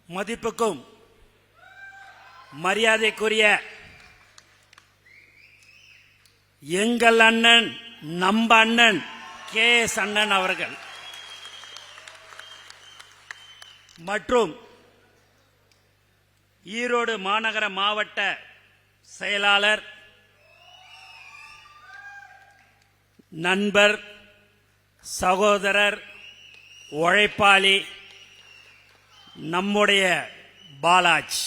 மதிப்புக்கும் மரியாதைக்குரிய எங்கள் அண்ணன் நம்ம அண்ணன் KS அண்ணன் அவர்கள் மற்றும் ஈரோடு மாநகர மாவட்ட செயலாளர் நண்பர் சகோதரர் உழைப்பாளி நம்முடைய பாலாஜ்,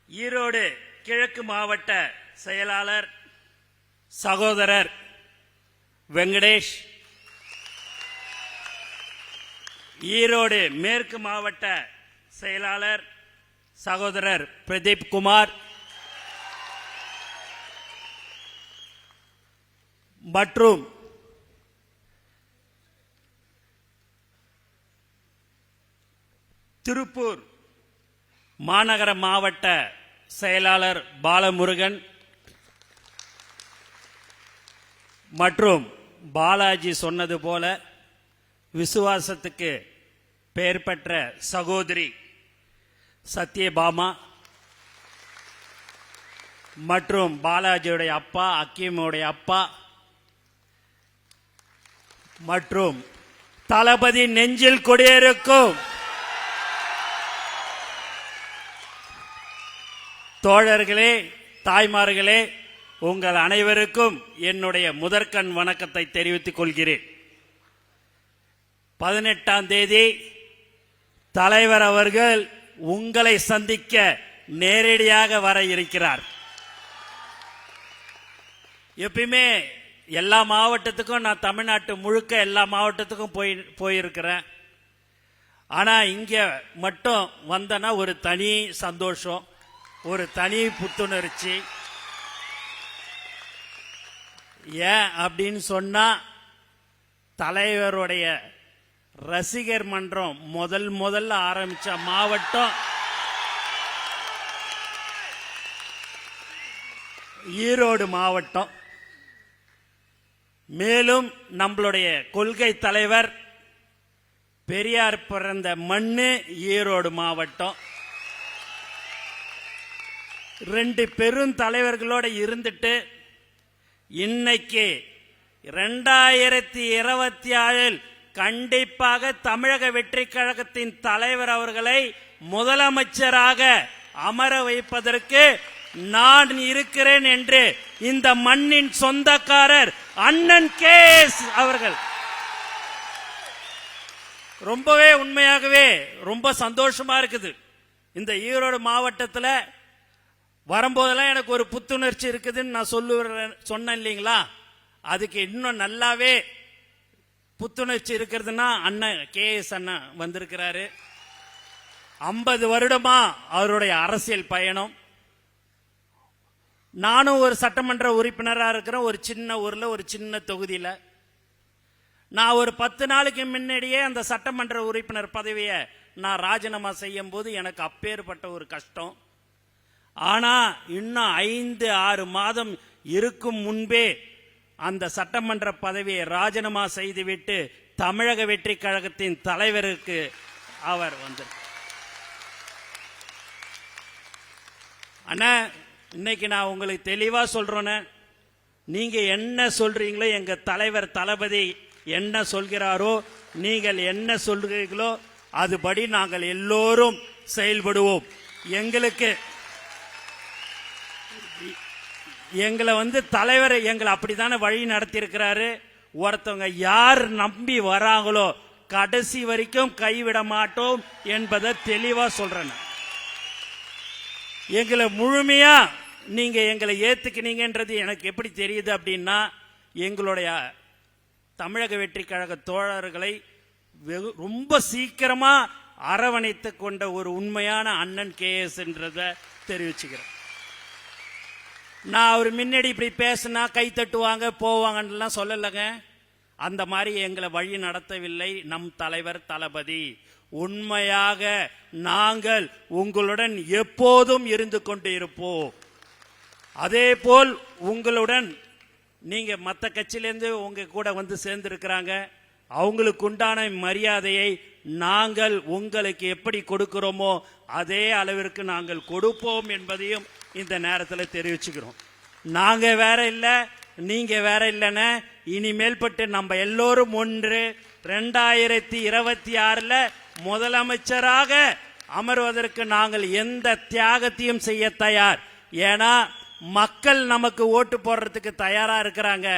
ஈரோடு கிழக்கு மாவட்ட செயலாளர் சகோதரர் வெங்கடேஷ், ஈரோடு மேற்கு மாவட்ட செயலாளர் சகோதரர் பிரதீப் குமார் மற்றும் திருப்பூர் மாநகர மாவட்ட செயலாளர் பாலமுருகன் மற்றும் பாலாஜி சொன்னது போல விசுவாசத்துக்கு பெயர் பெற்ற சகோதரி சத்யபாமா மற்றும் பாலாஜியுடைய அப்பா அக்கீமுடைய அப்பா மற்றும் தளபதி நெஞ்சில் குடியிருக்கும் தோழர்களே, தாய்மார்களே, உங்கள் அனைவருக்கும் என்னுடைய முதற்கண் வணக்கத்தை தெரிவித்துக் கொள்கிறேன். 18ஆம் தேதி தலைவர் அவர்கள் உங்களை சந்திக்க நேரடியாக வர இருக்கிறார். எப்பயுமே எல்லா மாவட்டத்துக்கும் நான் தமிழ்நாட்டு முழுக்க எல்லா மாவட்டத்துக்கும் போயிருக்கிறேன். ஆனா இங்க மட்டும் வந்தனா ஒரு தனி சந்தோஷம், ஒரு தனி புத்துணர்ச்சி. ஏன் அப்படின்னு சொன்னா, தலைவருடைய ரசிகர் மன்றம் முதல்ல ஆரம்பிச்ச மாவட்டம் ஈரோடு மாவட்டம். மேலும் நம்மளுடைய கொள்கை தலைவர் பெரியார் பிறந்த மண்ணு ஈரோடு மாவட்டம். 2 பெரும் தலைவர்களோட இருந்துட்டு இன்னைக்கு 2024 கண்டிப்பாக தமிழக வெற்றி கழகத்தின் தலைவர் அவர்களை முதலமைச்சராக அமர வைப்பதற்கு நான் இருக்கிறேன் என்று இந்த மண்ணின் சொந்தக்காரர் அண்ணன் KS அவர்கள் ரொம்பவே உண்மையாகவே ரொம்ப சந்தோஷமா இருக்குது. இந்த ஈரோடு மாவட்டத்தில் வரும்போதெல்லாம் எனக்கு ஒரு புத்துணர்ச்சி இருக்குதுன்னு நான் சொன்னேன் இல்லைங்களா? அதுக்கு இன்னும் நல்லாவே புத்துணர்ச்சி இருக்கிறதுனா அண்ணன் KS அண்ணன் வந்திருக்கிறாரு. 50 வருடமா அவருடைய அரசியல் பயணம். நானும் ஒரு சட்டமன்ற உறுப்பினராக இருக்கிறேன், ஒரு சின்ன ஊர்ல, ஒரு சின்ன தொகுதியில. நான் ஒரு 10 நாளைக்கு முன்னாடியே அந்த சட்டமன்ற உறுப்பினர் பதவியை நான் ராஜினாமா செய்யும் போது எனக்கு அப்பேற்பட்ட ஒரு கஷ்டம். ஆனா இன்னும் 5-6 மாதம் இருக்கும் முன்பே அந்த சட்டமன்ற பதவியை ராஜினாமா செய்துவிட்டு தமிழக வெற்றி கழகத்தின் தலைவருக்கு அவர் வந்தார். அண்ணா, இன்னைக்கு நான் உங்களுக்கு தெளிவா சொல்றேன்னு, நீங்க என்ன சொல்றீங்களோ, எங்க தலைவர் தளபதி என்ன சொல்கிறாரோ, நீங்கள் என்ன சொல்றீங்களோ அதுபடி நாங்கள் எல்லோரும் செயல்படுவோம். எங்களை தலைவர் எங்களை அப்படித்தானே வழி நடத்தி இருக்கிறாரு. ஒருத்தவங்க யார் நம்பி வராங்களோ கடைசி வரைக்கும் கைவிட மாட்டோம் என்பதை தெளிவா சொல்றேன். எங்களை முழுமையா நீங்க எங்களை ஏத்துக்கினீங்கன்றது எனக்கு எப்படி தெரியுது அப்படின்னா, எங்களுடைய தமிழக வெற்றி கழக தோழர்களை ரொம்ப சீக்கிரமா அரவணைத்து கொண்ட ஒரு உண்மையான அண்ணன் KS என்றதை தெரிவிச்சுக்கிறேன். நான் அவர் முன்னாடி இப்படி பேசினா கை தட்டுவாங்க போவாங்கன்னு சொல்லலைங்க. அந்த மாதிரி எங்களை வழி நடத்தவில்லை நம் தலைவர் தளபதி. உண்மையாக நாங்கள் உங்களுடன் எப்போதும் இருந்து கொண்டு இருப்போம். அதே போல் உங்களுடன் நீங்க மற்ற கட்சியிலேருந்து உங்க கூட வந்து சேர்ந்திருக்கிறாங்க. அவங்களுக்கு உண்டான மரியாதையை நாங்கள் உங்களுக்கு எப்படி கொடுக்கிறோமோ அதே அளவிற்கு நாங்கள் கொடுப்போம் என்பதையும் இந்த நேரத்தில் தெரிவிச்சுக்கிறோம். நாங்க வேற இல்லை, நீங்க வேற இல்லைன்னு இனிமேல்பட்டு நம்ம எல்லோரும் ஒன்று 2026 முதலமைச்சராக அமர்வதற்கு நாங்கள் எந்த தியாகத்தையும் செய்ய தயார். ஏன்னா மக்கள் நமக்கு ஓட்டு போடுறதுக்கு தயாரா இருக்கிறாங்க.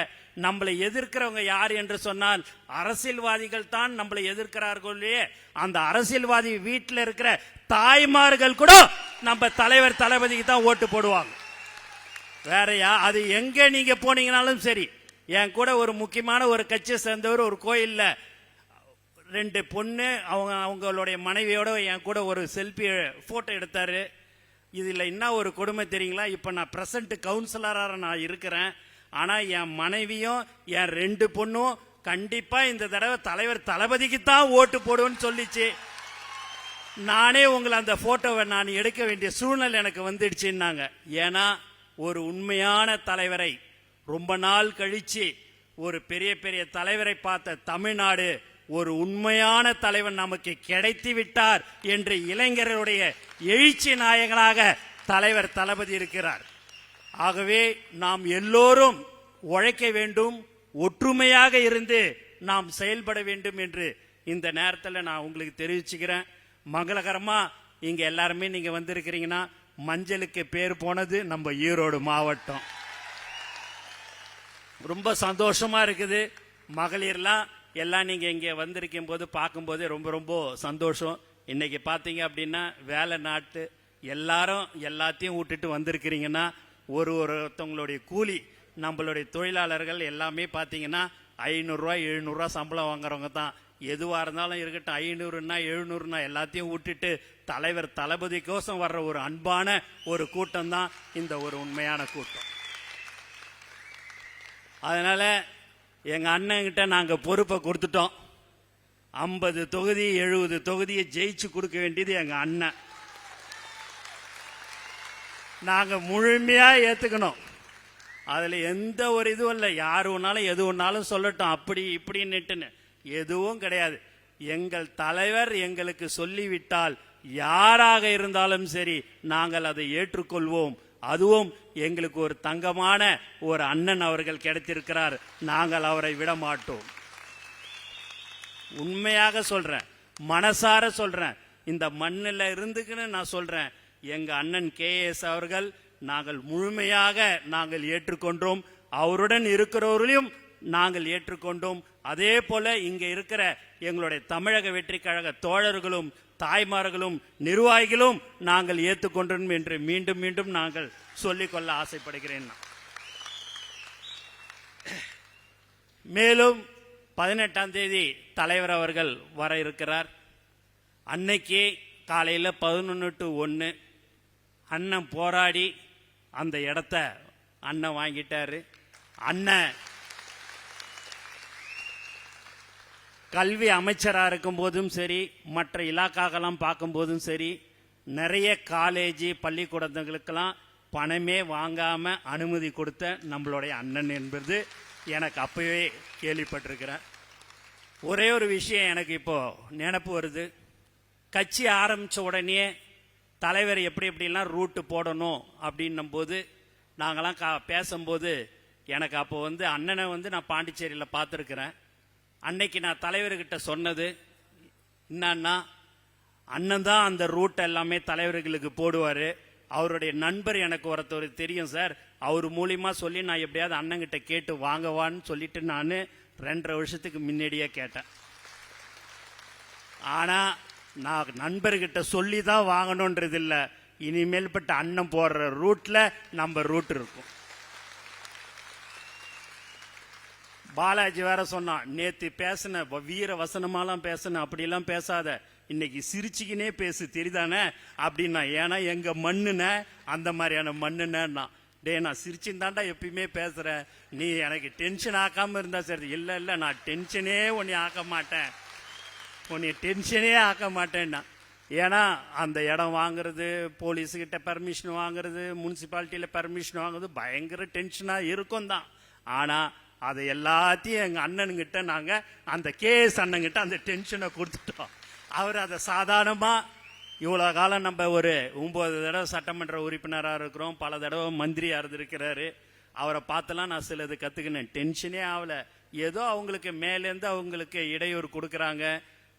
நம்மளை எதிர்க்கிறவங்க யார் என்று சொன்னால் அரசியல்வாதிகள் தான் நம்மளை எதிர்க்கிறார்களே. அந்த அரசியல்வாதி வீட்டில் இருக்கிற தாய்மார்கள் கூட நம்ம தலைவர் தளபதிக்கு தான் ஓட்டு போடுவாங்க. வேறையா அது எங்க நீங்க போனீங்கனாலும் சரி. என் கூட ஒரு முக்கியமான ஒரு கட்சியை சேர்ந்தவர் ஒரு கோயில்ல 2 பொண்ணு அவங்களுடைய மனைவியோட என் கூட ஒரு செல்ஃபி போட்டோ எடுத்தாரு. இதுல என்ன ஒரு கொடுமை தெரியுங்களா? இப்ப நான் பிரசன்ட் கவுன்சிலராக நான் இருக்கிறேன். ஆனா என் மனைவியும் என் 2 பொண்ணும் கண்டிப்பா இந்த தடவை தலைவர் தளபதிக்கு தான் ஓட்டு போடுவேன்னு சொல்லிச்சு. நானே உங்களை அந்த போட்டோவை நான் எடுக்க வேண்டிய சூழ்நிலை எனக்கு வந்துடுச்சுன்னாங்க. ஏன்னா ஒரு உண்மையான தலைவரை ரொம்ப நாள் கழிச்சு ஒரு பெரிய பெரிய தலைவரை பார்த்த தமிழ்நாடு ஒரு உண்மையான தலைவன் நமக்கு கிடைத்து விட்டார் என்று இளைஞர்களுடைய எழுச்சி நாயகனாக தலைவர் தளபதி இருக்கிறார். ஆகவே நாம் எல்லோரும் உழைக்க வேண்டும், ஒற்றுமையாக இருந்து நாம் செயல்பட வேண்டும் என்று இந்த நேரத்தில் நான் உங்களுக்கு தெரிவிச்சுக்கிறேன். மங்களகரமா இங்க எல்லாருமே நீங்க வந்திருக்கிறீங்கன்னா மஞ்சளுக்கு பேர் போனது நம்ம ஈரோடு மாவட்டம். ரொம்ப சந்தோஷமா இருக்குது. மகளிர்லாம் எல்லாம் நீங்க இங்க வந்திருக்கும் போது பார்க்கும்போது ரொம்ப ரொம்ப சந்தோஷம். இன்னைக்கு பாத்தீங்க அப்படின்னா வேலை நாட்டு எல்லாரும் எல்லாத்தையும் விட்டுட்டு வந்திருக்கிறீங்கன்னா ஒருத்தவங்களுடைய கூலி நம்மளுடைய தொழிலாளர்கள் எல்லாமே பாத்தீங்கன்னா 500 ரூபாய் 700 ரூபாய் சம்பளம் வாங்குறவங்க தான். எதுவா இருந்தாலும் இருக்கட்டும், 500ன்னா 700ன்னா எல்லாத்தையும் விட்டுட்டு தலைவர் தளபதிக்கோசம் வர்ற ஒரு அன்பான ஒரு கூட்டம் தான் இந்த ஒரு உண்மையான கூட்டம். அதனால எங்க அண்ணன்கிட்ட நாங்க பொறுப்பை கொடுத்துட்டோம். 50 தொகுதி 70 தொகுதியை ஜெயிச்சு கொடுக்க வேண்டியது எங்க அண்ணன். நாங்க முழுமையா ஏத்துக்கணும். அதுல எந்த ஒரு இதுவும் இல்லை. யாரு ஒன்னாலும் எது ஒன்னாலும் சொல்லட்டும், அப்படி இப்படின்னுட்டுன்னு எதுவும் கிடையாது. எங்கள் தலைவர் எங்களுக்கு சொல்லிவிட்டால் யாராக இருந்தாலும் சரி நாங்கள் அதை ஏற்றுக்கொள்வோம். அதுவும் எங்களுக்கு ஒரு தங்கமான ஒரு அண்ணன் அவர்கள் கிடைத்திருக்கிறார். நாங்கள் அவரை விட மாட்டோம். உண்மையாக சொல்றேன், மனசார சொல்றேன், இந்த மண்ணில் இருந்துக்குன்னு நான் சொல்றேன். எங்க அண்ணன் KS அவர்கள் நாங்கள் முழுமையாக நாங்கள் ஏற்றுக்கொண்டோம். அவருடன் இருக்கிறவர்களையும் நாங்கள் ஏற்றுக்கொண்டோம். அதே போல இங்க இருக்கிற எங்களுடைய தமிழக வெற்றி கழக தோழர்களும் தாய்மார்களும் நிர்வாகிகளும் நாங்கள் ஏற்றுக்கொண்டோம் என்று மீண்டும் மீண்டும் நாங்கள் சொல்லிக்கொள்ள ஆசைப்படுகிறேன். மேலும் 18ஆம் தேதி தலைவர் அவர்கள் வர இருக்கிறார். அன்னைக்கு காலையில் 11 to 1 அண்ணன் போராடி அந்த இடத்த அண்ணன் வாங்கிட்டாரு. அண்ணன் கல்வி அமைச்சராக இருக்கும் போதும் சரி, மற்ற இலாக்காக்கெல்லாம் பார்க்கும் போதும் சரி, நிறைய காலேஜ் பள்ளிக்கூடங்களுக்கெல்லாம் பணமே வாங்காம அனுமதி கொடுத்த நம்மளுடைய அண்ணன் என்பது எனக்கு அப்பவே கேள்விப்பட்டிருக்கிறேன். ஒரே ஒரு விஷயம் எனக்கு இப்போ நினைப்பு வருது. கட்சி ஆரம்பிச்ச உடனே தலைவர் எப்படி எப்படிலாம் ரூட்டு போடணும் அப்படின்னும் போது நாங்களாம் பேசும்போது எனக்கு அப்போ அண்ணனை நான் பாண்டிச்சேரியில் பார்த்துருக்கிறேன். அன்னைக்கு நான் தலைவர்கிட்ட சொன்னது என்னன்னா, அண்ணன் தான் அந்த ரூட் எல்லாமே தலைவர்களுக்கு போடுவார். அவருடைய நண்பர் எனக்கு ஒருத்தர் தெரியும் சார், அவர் மூலியமா சொல்லி நான் எப்படியாவது அண்ணங்கிட்ட கேட்டு வாங்கவான்னு சொல்லிட்டு நான் 2.5 வருஷத்துக்கு முன்னாடியே கேட்டேன். ஆனா நான் நண்பர்கிட்ட சொல்லி தான் வாங்கணும்ன்றது இல்லை. இனிமேல்பட்ட அண்ணன் போடுற ரூட்ல நம்ம ரூட் இருக்கும். பாலாஜி வேற சொன்னான், நேத்து பேசின வீர வசனமாலாம் பேசின, அப்படிலாம் பேசாத, இன்னைக்கு சிரிச்சுக்கினே பேசு தெரியுதானே அப்படின்னா. ஏன்னா எங்க மண்ணுன அந்த மாதிரியான மண்ணுன்னா, டே நான் சிரிச்சுந்தாண்டா எப்பயுமே பேசுறேன், நீ எனக்கு டென்ஷன் ஆக்காம இருந்தா சரி. இல்ல இல்ல நான் டென்ஷனே உன்னை ஆக்க மாட்டேன், உன்னை டென்ஷனே ஆக்க மாட்டேன்னா. ஏன்னா அந்த இடம் வாங்குறது, போலீஸுக்கிட்ட பெர்மிஷன் வாங்குறது, முனிசிபாலிட்டியில பெர்மிஷன் வாங்குறது பயங்கர டென்ஷனா இருக்கும் தான். ஆனால் அதை எல்லாத்தையும் எங்கள் அண்ணனுங்கிட்ட நாங்கள் அந்த கேஎஸ் அண்ணங்கிட்ட அந்த டென்ஷனை கொடுத்துட்டோம். அவர் அதை சாதாரணமாக இவ்வளோ காலம் நம்ம ஒரு 9 தடவை சட்டமன்ற உறுப்பினராக இருக்கிறோம், பல தடவை மந்திரியாக இருந்திருக்கிறாரு. அவரை பார்த்தெல்லாம் நான் சிலது கற்றுக்கினேன். டென்ஷனே ஆகலை. ஏதோ அவங்களுக்கு மேலேருந்து அவங்களுக்கு இடையூறு கொடுக்குறாங்க,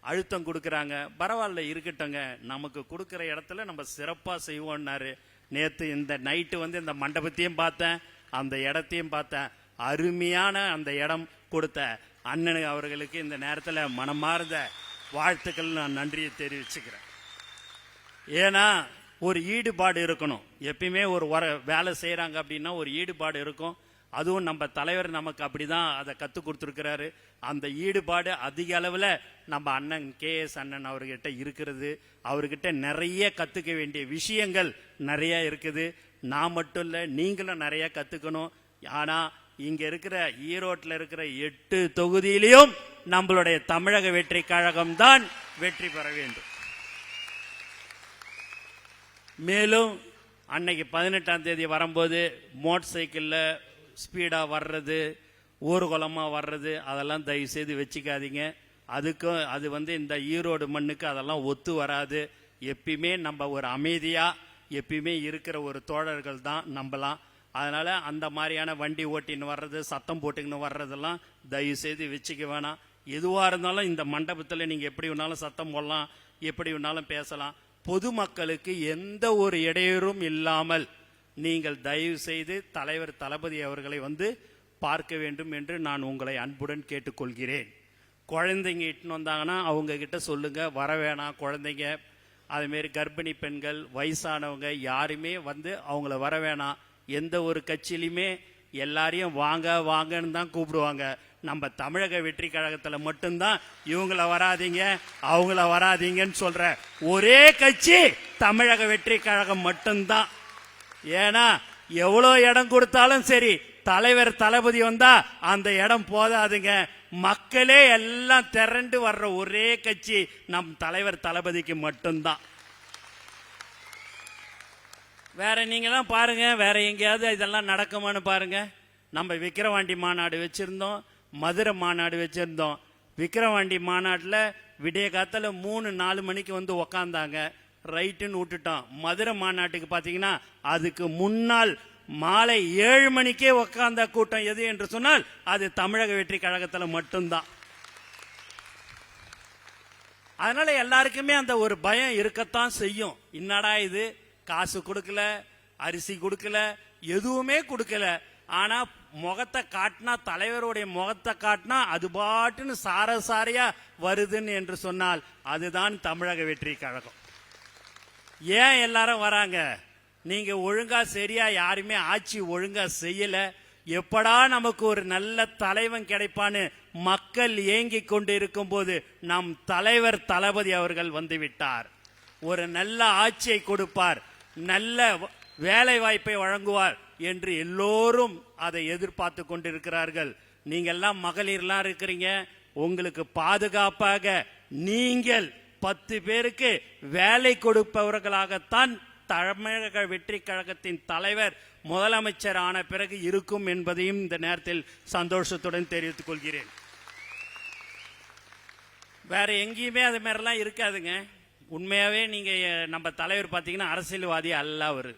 அழுத்தம் கொடுக்குறாங்க, பரவாயில்ல இருக்கட்டங்க, நமக்கு கொடுக்குற இடத்துல நம்ம சிறப்பாக செய்வோம்னாரு. நேற்று இந்த நைட்டு வந்து இந்த மண்டபத்தையும் பார்த்தேன், அந்த இடத்தையும் பார்த்தேன். அருமையான அந்த இடம் கொடுத்த அண்ணனு அவர்களுக்கு இந்த நேரத்தில் மனமார்ந்த வாழ்த்துக்கள், நான் நன்றியை தெரிவிச்சுக்கிறேன். ஏன்னா ஒரு ஈடுபாடு இருக்கணும். எப்பயுமே ஒரு வேலை செய்கிறாங்க அப்படின்னா ஒரு ஈடுபாடு இருக்கும். அதுவும் நம்ம தலைவர் நமக்கு அப்படிதான் அதை கற்றுக் கொடுத்துருக்கிறாரு. அந்த ஈடுபாடு அதிக அளவில் நம்ம அண்ணன் கேஎஸ் அண்ணன் அவர்கிட்ட இருக்கிறது. அவர்கிட்ட நிறைய கற்றுக்க வேண்டிய விஷயங்கள் நிறைய இருக்குது. நான் மட்டும் இல்லை, நீங்களும் நிறைய கற்றுக்கணும். ஆனால் இங்கே இருக்கிற ஈரோட்டில் இருக்கிற 8 தொகுதியிலையும் நம்மளுடைய தமிழக வெற்றி கழகம் தான் வெற்றி பெற வேண்டும். மேலும் அன்னைக்கு 18ஆம் தேதி வரும்போது மோட்டார் சைக்கிளில் ஸ்பீடாக வர்றது, ஊர்வலமாக வர்றது, அதெல்லாம் தயவு செய்து வச்சுக்காதீங்க. அதுக்கும் அது வந்து இந்த ஈரோடு மண்ணுக்கு அதெல்லாம் ஒத்து வராது. எப்பயுமே நம்ம ஒரு அமைதியாக எப்பயுமே இருக்கிற ஒரு தோழர்கள் தான் நம்பலாம். அதனால் அந்த மாதிரியான வண்டி ஓட்டின்னு வர்றது, சத்தம் போட்டுக்கின்னு வர்றதெல்லாம் தயவு செய்து வச்சுக்க வேணாம். எதுவாக இருந்தாலும் இந்த மண்டபத்தில் நீங்கள் எப்படி வேணாலும் சத்தம் போடலாம், எப்படி வேணாலும் பேசலாம். பொதுமக்களுக்கு எந்த ஒரு இடையூறும் இல்லாமல் நீங்கள் தயவு செய்து தலைவர் தளபதி அவர்களை வந்து பார்க்க வேண்டும் என்று நான் உங்களை அன்புடன் கேட்டுக்கொள்கிறேன். குழந்தைங்க இட்டுன்னு வந்தாங்கன்னா அவங்க கிட்ட சொல்லுங்க, வர வேணாம் குழந்தைங்க. அதுமாரி கர்ப்பிணி பெண்கள், வயசானவங்க யாருமே வந்து அவங்கள வர வேணாம். எந்த ஒரு கட்சியிலுமே எல்லாரையும் வாங்க வாங்கன்னு தான் கூப்பிடுவாங்க. நம்ம தமிழக வெற்றி கழகத்தில் மட்டும்தான் இவங்கள வராதிங்க அவங்கள வராதிங்கன்னு சொல்ற ஒரே கட்சி தமிழக வெற்றி கழகம் மட்டும்தான். ஏன்னா எவ்வளோ இடம் கொடுத்தாலும் சரி, தலைவர் தளபதி வந்தா அந்த இடம் போதாதுங்க. மக்களே எல்லாம் திரண்டு வர்ற ஒரே கட்சி நம் தலைவர் தளபதிக்கு மட்டும்தான். வேற நீங்களாம் பாருங்க, வேற எங்கேயாவது இதெல்லாம் நடக்குமான்னு பாருங்க. நம்ம விக்கிரவாண்டி மாநாடு வச்சிருந்தோம், மதுரை மாநாடு வச்சிருந்தோம். விக்கிரவாண்டி மாநாட்டில் விடிய காத்தால 3-4 மணிக்கு வந்து உக்காந்தாங்க, ரைட்டுன்னு விட்டுட்டோம். மதுரை மாநாட்டுக்கு பார்த்தீங்கன்னா அதுக்கு முன்னால் மாலை 7 மணிக்கே உக்காந்த கூட்டம் எது என்று சொன்னால் அது தமிழக வெற்றி கழகத்தில் மட்டும்தான். அதனால எல்லாருக்குமே அந்த ஒரு பயம் இருக்கத்தான் செய்யும். என்னடா இது, காசு கொடுக்கல, அரிசி கொடுக்கல, எதுவுமே கொடுக்கல. ஆனா முகத்தை காட்டினா, தலைவருடைய முகத்தை காட்டினா அது பாட்டுன்னு சாரசாரியா வருதுன்னு என்று சொன்னால் அதுதான் தமிழக வெற்றி கழகம். ஏன் எல்லாரும் வராங்க? நீங்க ஒழுங்கா சரியா யாருமே ஆட்சி ஒழுங்கா செய்யல. எப்படா நமக்கு ஒரு நல்ல தலைவன் கிடைப்பான்னு மக்கள் ஏங்கி கொண்டு இருக்கும் போது நம் தலைவர் தளபதி அவர்கள் வந்து விட்டார். ஒரு நல்ல ஆட்சியை கொடுப்பார், நல்ல வேலை வாய்ப்பை வழங்குவார் என்று எல்லோரும் அதை எதிர்பார்த்து கொண்டிருக்கிறார்கள். நீங்கெல்லாம் மகளிர்லாம் இருக்கிறீங்க, உங்களுக்கு பாதுகாப்பாக நீங்கள் 10 பேருக்கு வேலை கொடுப்பவர்களாகத்தான் தமிழக வெற்றி கழகத்தின் தலைவர் முதலமைச்சர் ஆன பிறகு இருக்கும் என்பதையும் இந்த நேரத்தில் சந்தோஷத்துடன் தெரிவித்துக் கொள்கிறேன். வேற எங்கேயுமே அது மாதிரிலாம் இருக்காதுங்க. உண்மையாவே நீங்க நம்ம தலைவர் பார்த்தீங்கன்னா அரசியல்வாதி அல்ல, அவர்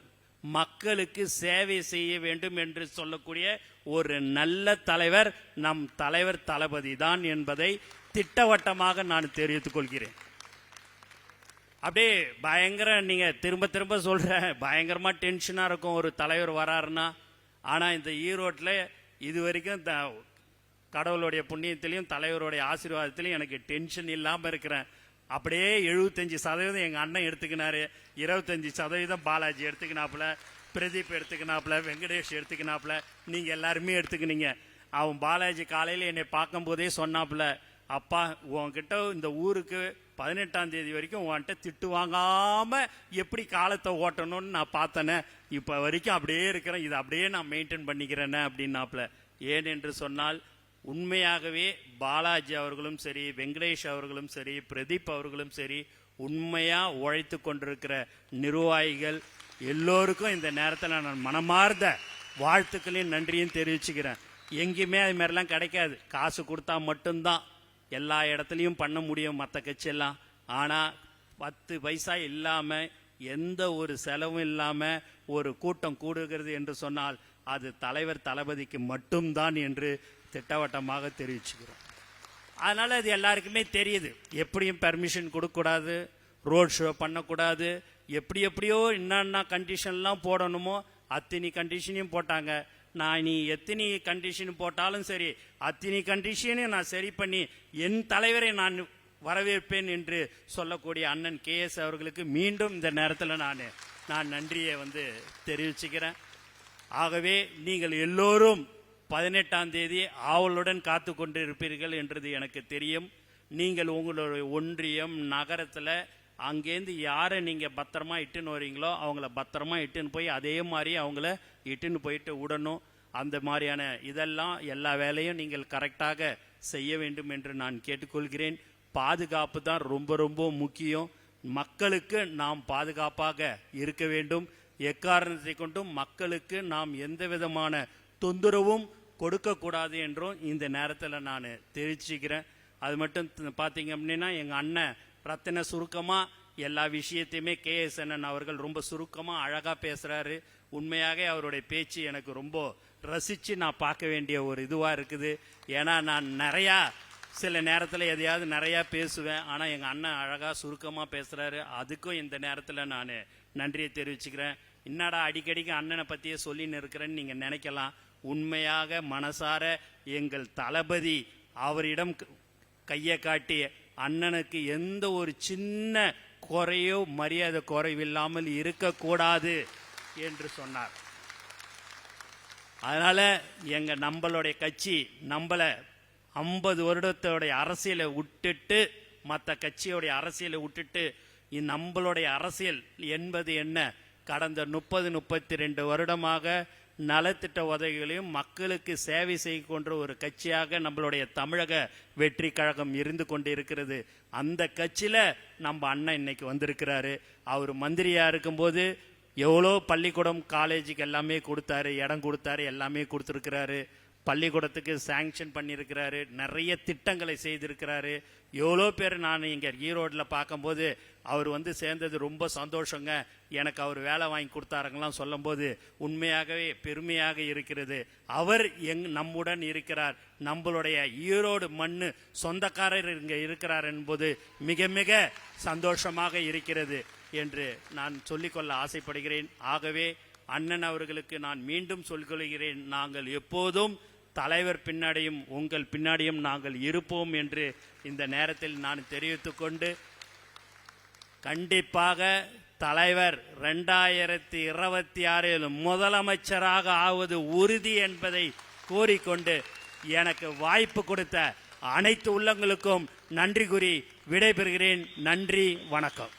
மக்களுக்கு சேவை செய்ய வேண்டும் என்று சொல்லக்கூடிய ஒரு நல்ல தலைவர் நம் தலைவர் தளபதி தான் என்பதை திட்டவட்டமாக நான் தெரிவித்துக் கொள்கிறேன். அப்படியே பயங்கர நீங்க திரும்ப திரும்ப சொல்ற பயங்கரமா டென்ஷனா இருக்கும் ஒரு தலைவர் வராருன்னா. ஆனா இந்த ஈரோட்டில் இது வரைக்கும் கடவுளுடைய புண்ணியத்திலையும் தலைவருடைய ஆசீர்வாதத்திலையும் எனக்கு டென்ஷன் இல்லாம இருக்கிறேன். அப்படியே 75% எங்க அண்ணன் எடுத்துக்கினாரு, 25% பாலாஜி எடுத்துக்கினாப்புல, பிரதீப் எடுத்துக்கினாப்புல, வெங்கடேஷ் எடுத்துக்கினாப்புல, நீங்க எல்லாருமே எடுத்துக்கினீங்க. அவன் பாலாஜி காலையில என்னை பார்க்கும் போதே சொன்னாப்புல, அப்பா உன்கிட்ட இந்த ஊருக்கு 18ஆம் தேதி வரைக்கும் உன்கிட்ட திட்டு வாங்காம எப்படி காலத்தை ஓட்டணும்னு நான் பார்த்தேனே, இப்ப வரைக்கும் அப்படியே இருக்கிறேன், இதை அப்படியே நான் மெயின்டைன் பண்ணிக்கிறேன்னு அப்படின்னாப்புல. ஏன் என்று சொன்னால் உண்மையாகவே பாலாஜி அவர்களும் சரி, வெங்கடேஷ் அவர்களும் சரி, பிரதீப் அவர்களும் சரி, உண்மையா உழைத்து கொண்டிருக்கிற நிர்வாகிகள் எல்லோருக்கும் இந்த நேரத்தில் நான் மனமார்ந்த வாழ்த்துக்களையும் நன்றியும் தெரிவிச்சுக்கிறேன். எங்கேயுமே அது மாதிரிலாம் கிடைக்காது. காசு கொடுத்தா மட்டும்தான் எல்லா இடத்துலையும் பண்ண முடியும் மற்ற கட்சியெல்லாம். ஆனால் 10 பைசா இல்லாமல் எந்த ஒரு செலவும் இல்லாமல் ஒரு கூட்டம் கூடுகிறது என்று சொன்னால் அது தலைவர் தளபதிக்கு மட்டும்தான் என்று திட்டவட்டமாக தெரிவிச்சுக்கிறோம். அதனால் அது எல்லாருக்குமே தெரியுது. எப்படியும் பெர்மிஷன் கொடுக்கக்கூடாது, ரோட் ஷோ பண்ணக்கூடாது, எப்படியோ என்னென்ன கண்டிஷன்லாம் போடணுமோ அத்தனை கண்டிஷனையும் போட்டாங்க. நான் நீ எத்தனை கண்டிஷன் போட்டாலும் சரி, அத்தனை கண்டிஷனையும் நான் சரி பண்ணி என் தலைவரை நான் வரவேற்பேன் என்று சொல்லக்கூடிய அண்ணன் KS அவர்களுக்கு மீண்டும் இந்த நேரத்தில் நான் நன்றியை தெரிவிச்சுக்கிறேன். ஆகவே நீங்கள் எல்லோரும் 18ஆம் தேதி ஆவலுடன் காத்து கொண்டு இருப்பீர்கள் என்றது எனக்கு தெரியும். நீங்கள் உங்களுடைய ஒன்றியம் நகரத்தில் அங்கேருந்து யாரை நீங்கள் பத்திரமா இட்டுன்னு வரீங்களோ அவங்கள பத்திரமா இட்டுன்னு போய் அதே மாதிரி அவங்கள இட்டுன்னு போயிட்டு விடணும். அந்த மாதிரியான இதெல்லாம் எல்லா வேலையும் நீங்கள் கரெக்டாக செய்ய வேண்டும் என்று நான் கேட்டுக்கொள்கிறேன். பாதுகாப்பு தான் ரொம்ப ரொம்ப முக்கியம். மக்களுக்கு நாம் பாதுகாப்பாக இருக்க வேண்டும். எக்காரணத்தை கொண்டும் மக்களுக்கு நாம் எந்த விதமான தொந்தரவும் கொடுக்கக்கூடாது என்றும் இந்த நேரத்தில் நான் தெரிவிச்சுக்கிறேன். அது மட்டும் பார்த்தீங்க அப்படின்னா எங்கள் அண்ணன் ரத்தின சுருக்கமாக எல்லா விஷயத்தையுமே KS அண்ணன் அவர்கள் ரொம்ப சுருக்கமாக அழகாக பேசுகிறாரு. உண்மையாக அவருடைய பேச்சு எனக்கு ரொம்ப ரசித்து நான் பார்க்க வேண்டிய ஒரு இதுவாக இருக்குது. ஏன்னா நான் நிறையா சில நேரத்தில் எதையாவது நிறையா பேசுவேன். ஆனால் எங்கள் அண்ணன் அழகாக சுருக்கமாக பேசுகிறாரு. அதுக்கும் இந்த நேரத்தில் நான் நன்றியை தெரிவிச்சுக்கிறேன். என்னடா அடிக்கடிக்கு அண்ணனை பற்றியே சொல்லின்னு இருக்கிறேன்னு நீங்கள் நினைக்கலாம். உண்மையாக மனசார எங்கள் தளபதி அவரிடம் கையை காட்டி அண்ணனுக்கு எந்த ஒரு சின்ன குறையோ மரியாதை குறைவில்லாமல் இருக்கக்கூடாது என்று சொன்னார். அதனால நம்மளுடைய கட்சி நம்மளை 50 வருடத்தோடைய அரசியலை விட்டுட்டு மற்ற கட்சியோடைய அரசியலை விட்டுட்டு நம்மளுடைய அரசியல் என்பது என்ன, கடந்த 32 வருடமாக நலத்திட்ட உதவிகளையும் மக்களுக்கு சேவை செய்கின்ற ஒரு கட்சியாக நம்மளுடைய தமிழக வெற்றி கழகம் இருந்து கொண்டு இருக்கிறது. அந்த கட்சியில் நம்ம அண்ணன் இன்னைக்கு வந்திருக்கிறாரு. அவர் மந்திரியாக இருக்கும்போது எவ்வளோ பள்ளிக்கூடம் காலேஜுக்கு எல்லாமே கொடுத்தாரு, இடம் கொடுத்தாரு, எல்லாமே கொடுத்துருக்கிறாரு. பள்ளிக்கூடத்துக்கு சாங்ஷன் பண்ணியிருக்கிறாரு, நிறைய திட்டங்களை செய்திருக்கிறாரு. எவ்வளோ பேர் நான் இங்கே ஈரோட்டில் பார்க்கும்போது அவர் சேர்ந்தது ரொம்ப சந்தோஷங்க, எனக்கு அவர் வேலை வாங்கி கொடுத்தாருங்களாம் சொல்லும்போது உண்மையாகவே பெருமையாக இருக்கிறது. அவர் நம்முடன் இருக்கிறார். நம்மளுடைய ஈரோடு மண்ணு சொந்தக்காரர் இங்கே இருக்கிறார் என்பது மிக மிக சந்தோஷமாக இருக்கிறது என்று நான் சொல்லிக்கொள்ள ஆசைப்படுகிறேன். ஆகவே அண்ணன் அவர்களுக்கு நான் மீண்டும் சொல்லிக்கொள்கிறேன், நாங்கள் எப்போதும் தலைவர் பின்னாடியும் உங்கள் பின்னாடியும் நாங்கள் இருப்போம் என்று இந்த நேரத்தில் நான் தெரிவித்துக்கொண்டு, கண்டிப்பாக தலைவர் 2026 முதலமைச்சராக ஆவது உறுதி என்பதை கூறிக்கொண்டு எனக்கு வாய்ப்பு கொடுத்த அனைத்து உள்ளங்களுக்கும் நன்றி கூறி விடைபெறுகிறேன். நன்றி, வணக்கம்.